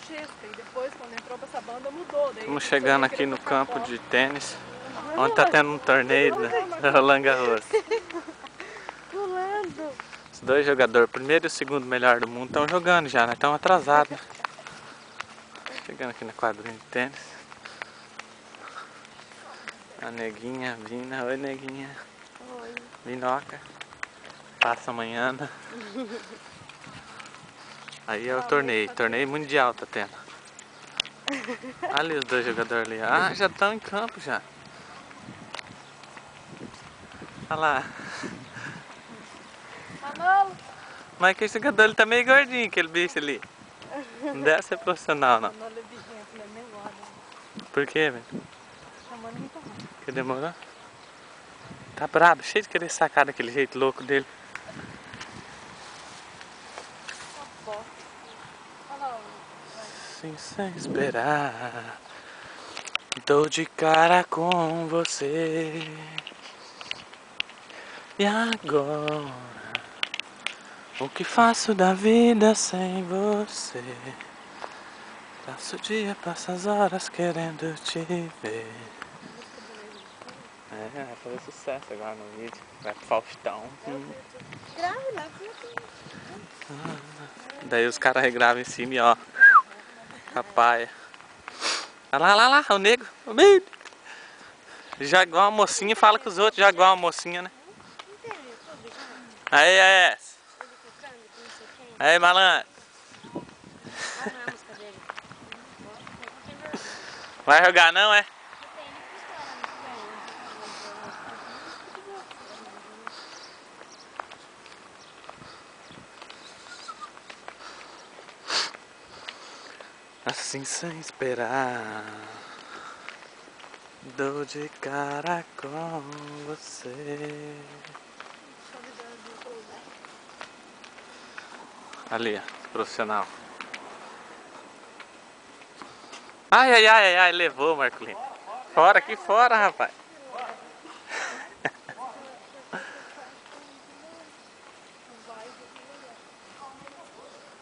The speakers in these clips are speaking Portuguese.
Francesca. E depois, quando entrou pra essa banda, mudou. Daí Estamos chegando aqui no campo de tênis, onde tá tendo um torneio da Roland Garros. Pulando. Os dois jogadores, o primeiro e o segundo melhor do mundo, estão jogando já, né? Estão atrasados, né? Chegando aqui na quadrinha de tênis. A neguinha, Vina. Oi, neguinha. Oi. Vinoca. Passa amanhã, né? Aí é o torneio mundial tá tendo. Olha ali os dois jogadores ali. Ah, já estão em campo já. Olha lá. Manolo. Mas que esse jogador ele tá meio gordinho, aquele bicho ali. Não deve ser profissional, não. Manolo é birrento, ele é melhor, né? Por quê, velho? Chamando muito rápido. Que demorou? Tá brabo, cheio de querer sacar daquele jeito louco dele. Sim, sem esperar. Tô de cara com você. E agora? O que faço da vida sem você? Passo o dia, passo as horas querendo te ver. Vai fazer sucesso agora no vídeo. Vai pro Faustão. Grave lá, Daí os caras regravam em cima e ó. Papai. Olha lá, o negro. O meio. Já igual uma mocinha, fala com os outros, já igual uma mocinha, né? Aí, aí, malandro. Vai jogar não, é? Assim sem esperar, dou de cara com você. Ali, ó, profissional. Ai, levou, Marcolino. Fora, aqui fora, rapaz.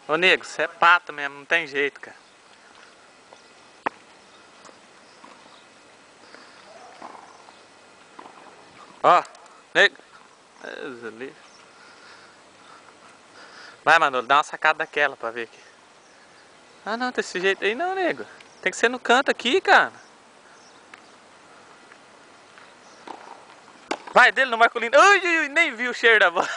Ô, nego, você é pato mesmo, não tem jeito, cara. Ó, nego. Vai, Manolo, dá uma sacada daquela pra ver aqui. Ah, não, desse jeito aí não, nego. Tem que ser no canto aqui, cara. Vai dele no Marcolino. Ui, nem vi o cheiro da bola.